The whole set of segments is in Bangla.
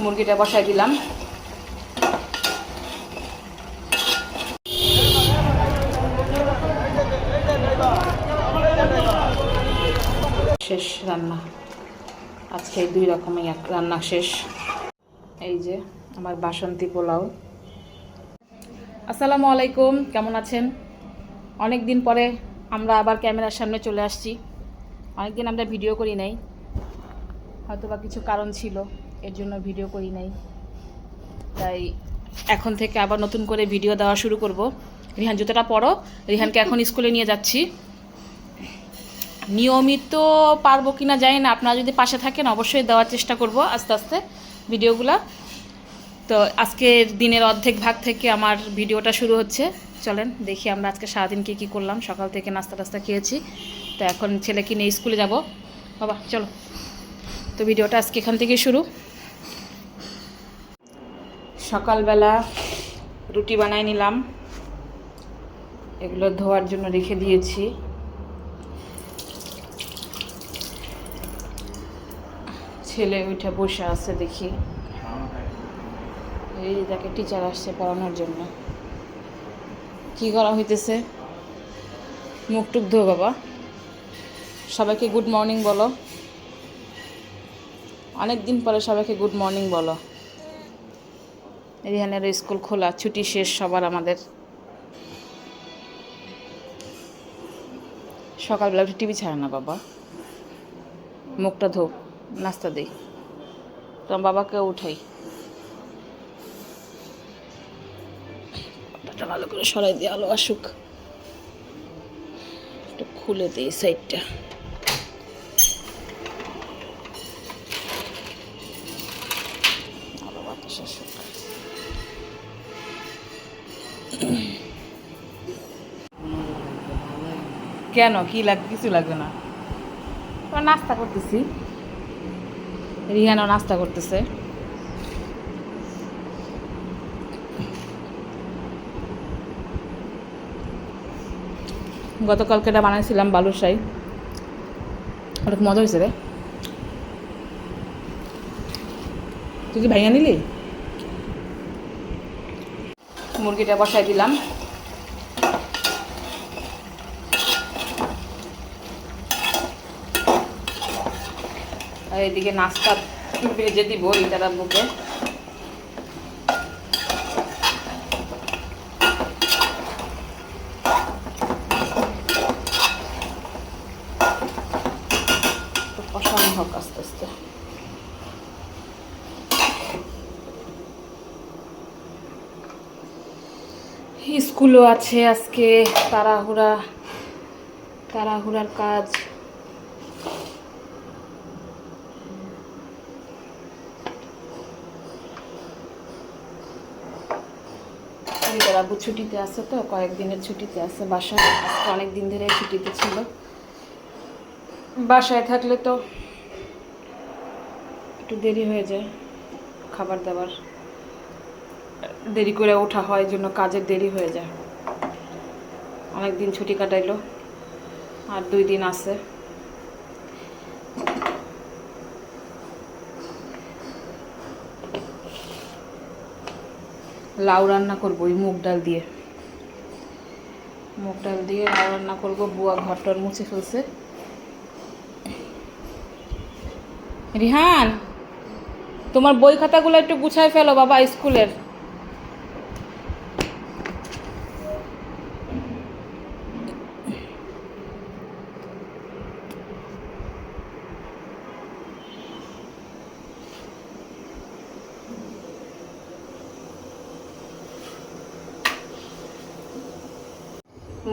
মুরগিটা বসাই দিলাম। শেষ রান্না, আজকে 2 রকমের রান্না শেষ। এই যে আমার বাসন্তী পোলাও। আসসালামু আলাইকুম, কেমন আছেন? অনেক দিন পরে আমরা আবার ক্যামেরার সামনে চলে আসছি। অনেক দিন আমরা ভিডিও করি নাই, হয়তো বা কিছু কারণ ছিল, এর জন্য ভিডিও করি নাই। তাই এখন থেকে আবার নতুন করে ভিডিও দেওয়া শুরু করব। রিহান জুতোটা পরো, রিহানকে এখন স্কুলে নিয়ে যাচ্ছি। নিয়মিত পারবো কিনা জানি না, আপনারা যদি পাশে থাকেন অবশ্যই দেওয়ার চেষ্টা করব আস্তে আস্তে ভিডিওগুলা। তো আজকের দিনের অর্ধেক ভাগ থেকে আমার ভিডিওটা শুরু হচ্ছে। চলেন দেখি আমরা আজকে সারাদিন কী করলাম। সকাল থেকে নাস্তা টাস্তা খেয়েছি, তো এখন ছেলেকে নিয়ে স্কুলে যাব। বাবা চলো, তো ভিডিওটা আজকে এখান থেকে শুরু। সকালবেলা রুটি বানাই নিলাম, এগুলো ধোয়ার জন্য রেখে দিয়েছি। ছেলে ওইটা বসে আছে দেখি, এই তাকে টিচার আসছে পড়ানোর জন্য। কি করা হইতেছে? মুখ টুক ধো বাবা, সবাইকে গুড মর্নিং বলো। অনেক দিন পরে সবাইকে গুড মর্নিং বলো। রিহানের স্কুল খোলা, ছুটি শেষ সবার আমাদের। সকালবেলা উঠে টিভি ছাড়ে না বাবা, মুখটা ধো, নাস্তা দিই, তোমার বাবাকে উঠাই। ভালো করে সরাই দিয়ে আলো আসুক, একটু খুলে দিই সাইডটা। আলো বাতাস আসুক। কেন কি লাগবে? কিছু লাগবে না, নাস্তা করতেছি। রিহানও নাস্তা করতেছে। গতকালকে এটা বানাইছিলাম বালুশাহী, অনেক মজা হয়েছে রে। তুই কি ভাইয়া নিলি? মুরগিটা বসাই দিলাম। আর এদিকে নাস্তা ভেজে দিব ইটার বুকে। কষানো হোক আস্তে আস্তে। স্কুলও আছে আজকে, তাড়াহুড়ার কাজ। আব্বু ছুটিতে আছে, তো কয়েকদিনের ছুটিতে আছে বাসায়। আজকে অনেক দিন ধরে ছুটিতে ছিল। বাসায় থাকলে তো একটু দেরি হয়ে যায়, খাবার দাবার দেরি করে ওঠা হয়, এই জন্য কাজের দেরি হয়ে যায়। অনেক দিন ছুটি কাটাইলো, আর 2 দিন আছে। লাউ রান্না করবো ওই মুগ ডাল দিয়ে লাউ রান্না করবো। বুয়া ঘরটার মুছে ফেলছে। রিহান, তোমার বই খাতাগুলো একটু গুছায় ফেলো বাবা স্কুলের।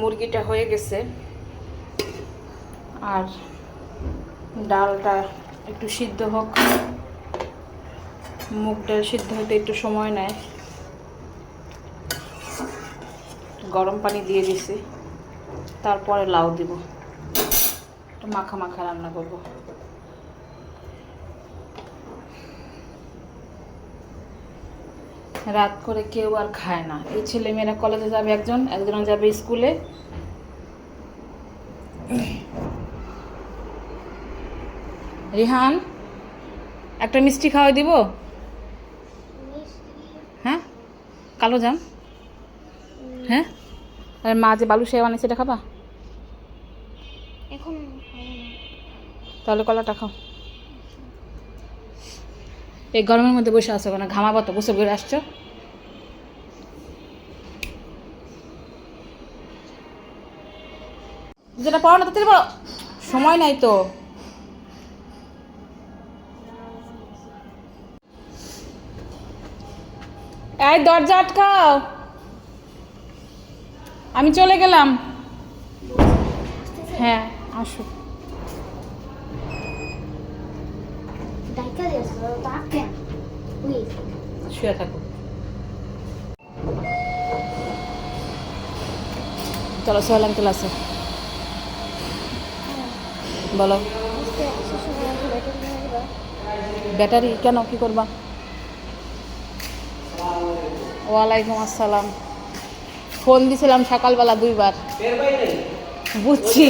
মুরগিটা হয়ে গেছে, আর ডালটা একটু সিদ্ধ হোক। মুগ ডাল সিদ্ধ হতে একটু সময় নেয়। গরম পানি দিয়ে দিছি, তারপরে লাউ দিব। একটু মাখা মাখা রান্না করব। রাত করে কেউ আর খায় না। এই ছেলেমেয়েরা কলেজে যাবে, একজন যাবে স্কুলে। রিহান, একটা মিষ্টি খাওয়াই দিব? কালো জাম? হ্যাঁ, আর মা যে বালুশাহী বানিয়েছে সেটা খাবা? এখন তাহলে কলাটা খাও। এই গরমের মধ্যে বসে আছো কেন? ঘামাবো তো, গোসল করে আসছো। যেটা পড়ো না তাড়াতাড়ি পড়ো, সময় নাই তো। এই দরজা আটকাও, আমি চলে গেলাম। হ্যাঁ আসো। ডাইকা দিয়েছে তাক কেন প্লিজ শুয়ে থাকো। চলো সোহেল আঙ্কেল আছে, বলো। ব্যাটারি কেন, কি করবা? ওয়ালাইকুম আসসালাম। ফোন দিছিলাম সকালবেলা 2 বার। বুঝছি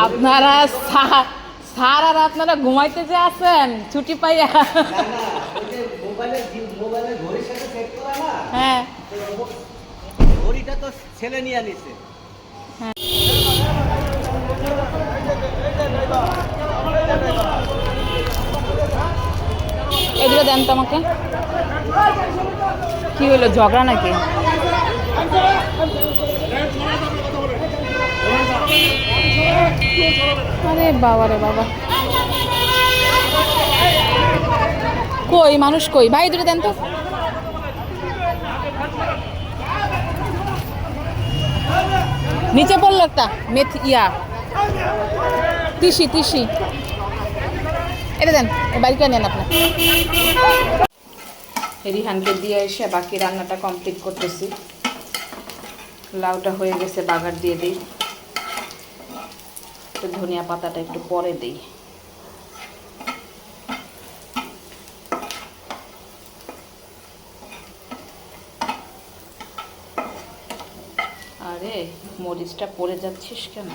আপনারা স্যার আর আপনারা ঘুমাইতে যে আছেন ছুটি পাইয়া। হ্যাঁ ঘড়িটা তো ছেলে নিয়ে নিছে। এগুলো দেন তো আমাকে। কি হলো, ঝগড়া নাকি? আরে বাবা রে বাবা, কই মানুষ কই? ভাই দুটো দেন তো। নিচে পড়লো একটা মেথি তিসি তিসি, এটা দেন, বাড়িটা নেন আপনি। রিহানকে দিয়ে এসে বাকি রান্নাটা কমপ্লিট করতেছি। লাউটা হয়ে গেছে, বাগার দিয়ে দিই। তো ধনিয়া পাতাটা একটু পরে দিই। আরে মরিচটা পড়ে যাচ্ছিস কেন?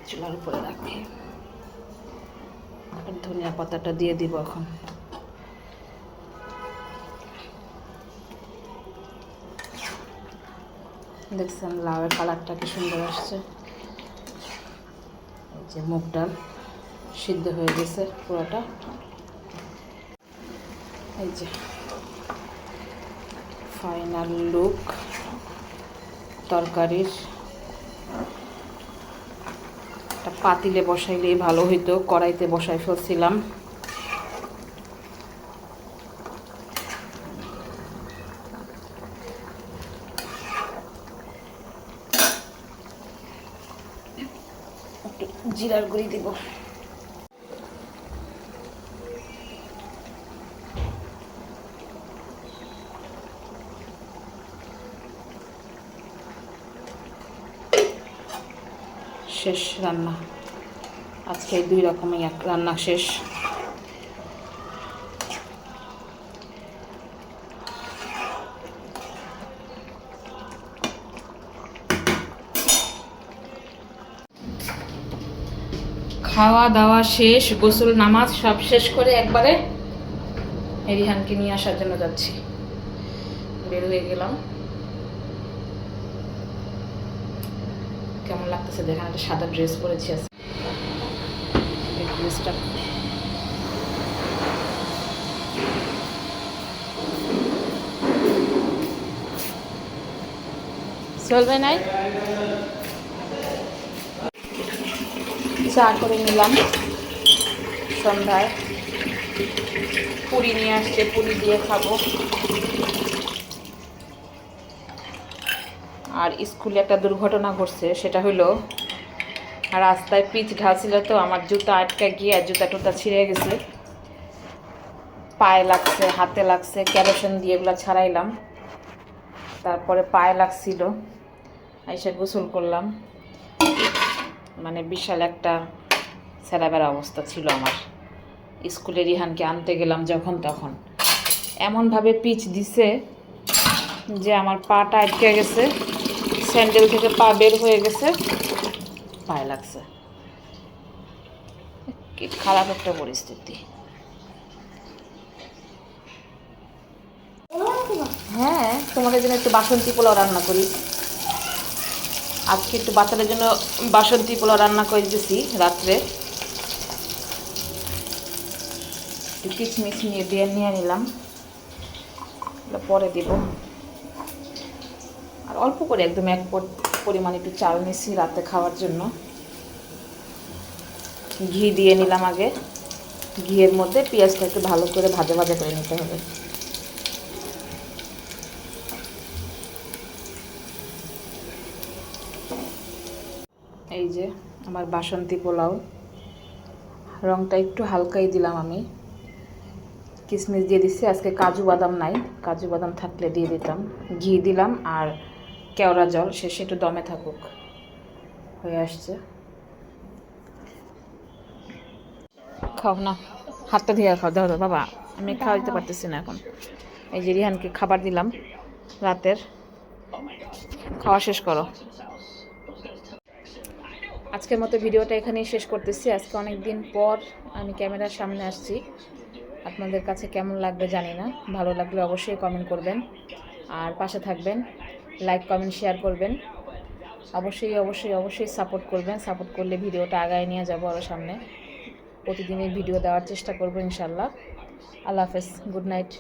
চুলার উপরে রাখি। ধনিয়া পাতাটা দিয়ে দিব এখন। দেখছেন লাউয়ের কালারটা কি সুন্দর আসছে। এই যে মুগ ডাল সিদ্ধ হয়ে গেছে পুরোটা। এই যে ফাইনাল লুক তরকারির। একটা পাতিলে বসাইলেই ভালো হইতো, কড়াইতে বসাই ফেলছিলাম। একটু জিরার গুঁড়ি দিব। শেষ রান্না আজকে, 2 রকমের এক রান্না শেষ। খাওয়া দাওয়া শেষ, গোসল নামাজ সব শেষ করে একবারে রিহানকে নিয়ে আসার জন্য যাচ্ছি। বের হয়ে গেলাম। কেমন লাগতেছে দেখেন, একটা সাদা ড্রেস পরেছি আজকে। এই ড্রেসটা চলবে নাই। চা করে নিলাম সন্ধ্যায়। পুরি নিয়ে আসছে, পুরি দিয়ে খাবো। আর স্কুলে একটা দুর্ঘটনা ঘটছে, সেটা হলো রাস্তায় পিচ ঢালছিল তো আমার জুতা আটকা গিয়ে জুতা টুতা ছিঁড়ে গেছে, পায়ে লাগছে, হাতে লাগছে। কেরোসিন দিয়ে এগুলো ছাড়াইলাম, তারপরে পায়ে লাগছিল। এসে গোসল করলাম, মানে বিশাল একটা স্যারাবের অবস্থা ছিল আমার। স্কুলে রিহানকে আনতে গেলাম যখন তখন এমনভাবে পিচ দিছে যে আমার পাটা আটকে গেছে, স্যান্ডেল থেকে পা বের হয়ে গেছে, পায়ে লাগছে। কি খারাপ একটা পরিস্থিতি। হ্যাঁ, তোমাদের জন্য একটু বাসন্তী পোলাও রান্না করি। আজকে একটু বাচ্চাদের জন্য বাসন্তী পোলাও রান্না করে দিয়েছি রাত্রে। একটু কিচমিচ নিয়ে নিলাম, পরে দিব। আর অল্প করে একদম এক পরিমাণ একটু চাল নিচ্ছি রাতে খাওয়ার জন্য। ঘি দিয়ে নিলাম আগে। ঘিয়ের মধ্যে পেঁয়াজটা একটু ভালো করে ভাজা ভাজা করে নিতে হবে। এই যে আমার বাসন্তী পোলাও, রংটা একটু হালকাই দিলাম আমি। কিশমিশ দিয়ে দিচ্ছি, আজকে কাজু বাদাম নাই, কাজু বাদাম থাকলে দিয়ে দিতাম। ঘি দিলাম আর কেওড়া জল, শেষে একটু দমে থাকুক। হয়ে আসছে, খাও না, হাতটা ধুয়ে খাও। দাও বাবা, আমি খাওয়া দিতে পারতেছি না এখন। এই যে রিহানকে খাবার দিলাম রাতের, খাওয়া শেষ করো। আজকের মতো ভিডিওটা এখানেই শেষ করতেছি। আজকে অনেক দিন পর আমি ক্যামেরার সামনে আসছি। আপনাদের কাছে কেমন লাগবে জানি না, ভালো লাগলে অবশ্যই কমেন্ট করবেন আর পাশে থাকবেন, লাইক কমেন্ট শেয়ার করবেন। অবশ্যই অবশ্যই অবশ্যই সাপোর্ট করবেন। সাপোর্ট করলে ভিডিওটা আগায় নিয়ে যাবো আরও সামনে। প্রতিদিনই ভিডিও দেওয়ার চেষ্টা করবো ইনশাল্লাহ। আল্লাহ হাফেজ, গুড নাইট।